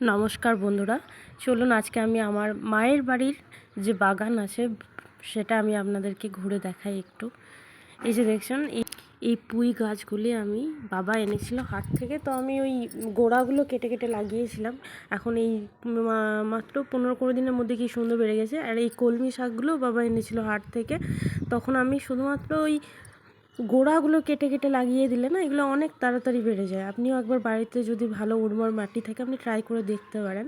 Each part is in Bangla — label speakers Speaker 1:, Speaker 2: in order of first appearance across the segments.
Speaker 1: নমস্কার বন্ধুরা, চলুন আজকে আমি আমার মায়ের বাড়ির যে বাগান আছে সেটা আমি আপনাদেরকে ঘুরে দেখাই একটু। এই যে দেখছেন, এই পুঁই গাছগুলি আমি বাবা এনেছিল হাট থেকে, তো আমি ওই গোড়াগুলো কেটে কেটে লাগিয়েছিলাম। এখন এই মাত্র 15-20 দিনের মধ্যে কি সুন্দর বেড়ে গেছে। আর এই কলমি শাকগুলো বাবা এনেছিল হাট থেকে, তখন আমি শুধুমাত্র ওই গোড়াগুলো কেটে কেটে লাগিয়ে দিলে না, এগুলো অনেক তাড়াতাড়ি বেড়ে যায়। আপনিও একবার বাড়িতে যদি ভালো উর্বর মাটি থাকে আপনি ট্রাই করে দেখতে পারেন।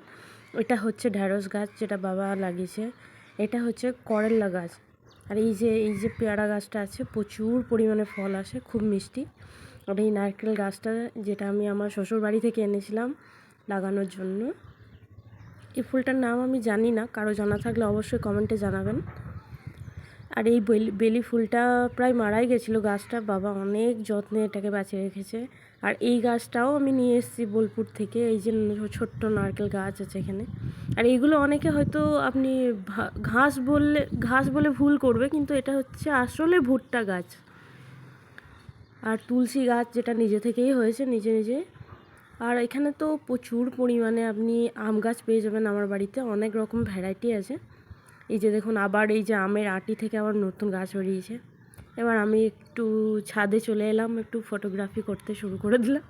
Speaker 1: এটা হচ্ছে ঢ্যাঁড়স গাছ যেটা বাবা লাগিয়েছে, এটা হচ্ছে করল্লা গাছ। আর এই যে পেয়ারা গাছটা আছে, প্রচুর পরিমাণে ফল আসে, খুব মিষ্টি। আর এই নারকেল গাছটা যেটা আমি আমার শ্বশুর বাড়ি থেকে এনেছিলাম লাগানোর জন্য। এই ফুলটার নাম আমি জানি না, কারো জানা থাকলে অবশ্যই কমেন্টে জানাবেন। আর এই বেলি ফুলটা প্রায় মারাই গেছিলো গাছটা, বাবা অনেক যত্নে এটাকে বাঁচিয়ে রেখেছে। আর এই গাছটাও আমি নিয়ে এসেছি বোলপুর থেকে। এই যে ছোট্ট নারকেল গাছ আছে এখানে। আর এইগুলো অনেকে হয়তো আপনি ঘাস বলে ভুল করবে, কিন্তু এটা হচ্ছে আসলে ভুট্টা গাছ। আর তুলসী গাছ যেটা নিজে থেকেই হয়েছে নিজে নিজে। আর এখানে তো প্রচুর পরিমাণে আপনি আম গাছ পেয়ে যাবেন আমার বাড়িতে, অনেক রকম ভ্যারাইটি আছে। এই যে দেখুন, আবার এই যে আমের আটি থেকে আবার নতুন গাছ বেরিয়েছে। এবার আমি একটু ছাদে চলে এলাম, একটু ফটোগ্রাফি করতে শুরু করে দিলাম।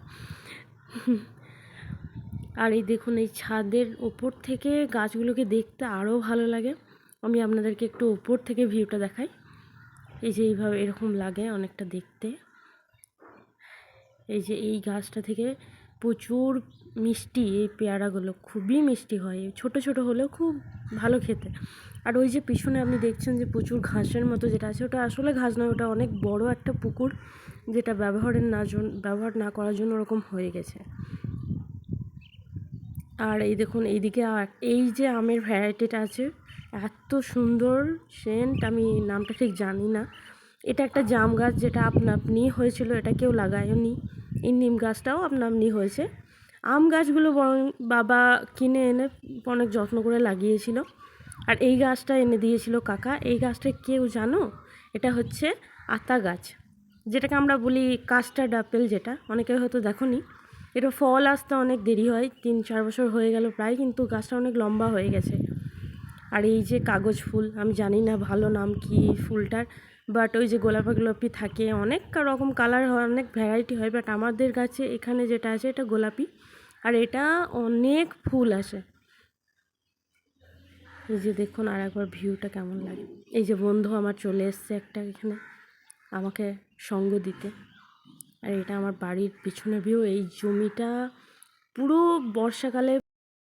Speaker 1: আর এই দেখুন, এই ছাদের ওপর থেকে গাছগুলোকে দেখতে আরও ভালো লাগে। আমি আপনাদেরকে একটু ওপর থেকে ভিউটা দেখাই। এই যে এইভাবে এরকম লাগে অনেকটা দেখতে। এই যে এই গাছটা থেকে প্রচুর মিষ্টি, এই পেয়ারাগুলো খুবই মিষ্টি হয়, ছোট ছোট হলেও খুব ভালো খেতে। আর ওই যে পিছনে আপনি দেখছেন যে প্রচুর ঘাসের মতো যেটা আছে, ওটা আসলে ঘাস নয়, ওটা অনেক বড় একটা পুকুর, যেটা ব্যবহার না করার জন্য ওরকম হয়ে গেছে। আর এই দেখুন এইদিকে এই যে আমের ভ্যারাইটিটা আছে, এত সুন্দর সেন্ট, আমি নামটা ঠিক জানি না। এটা একটা জাম গাছ যেটা আপনা আপনি হয়েছিল, এটা কেউ লাগায়নি। এই নিম গাছটাও আপনা আপনি হয়েছে। আম গাছগুলো বরং বাবা কিনে এনে অনেক যত্ন করে লাগিয়েছিল। আর এই গাছটা এনে দিয়েছিল কাকা। এই গাছটা কেউ জানো, এটা হচ্ছে আতা গাছ, যেটাকে আমরা বলি কাস্টার্ড আপেল, যেটা অনেকে হয়তো দেখোনি। এটা ফল আসতে অনেক দেরি হয়, 3-4 বছর হয়ে গেল প্রায়, কিন্তু গাছটা অনেক লম্বা হয়ে গেছে। আর এই যে কাগজ ফুল, আমি জানি না ভালো নাম কি ফুলটার, বাট ওই যে গোলাপি গোলাপি থাকে, অনেক রকম কালার হয়, অনেক ভ্যারাইটি হয়, বাট আমাদের কাছে এখানে যেটা আছে এটা গোলাপি। আর এটা অনেক ফুল আসে। এই যে দেখুন আর একবার ভিউটা কেমন লাগে। এই যে বন্ধু আমার চলে এসছে একটা এখানে আমাকে সঙ্গ দিতে। আর এটা আমার বাড়ির পিছনে ভিউ। এই জমিটা পুরো বর্ষাকালে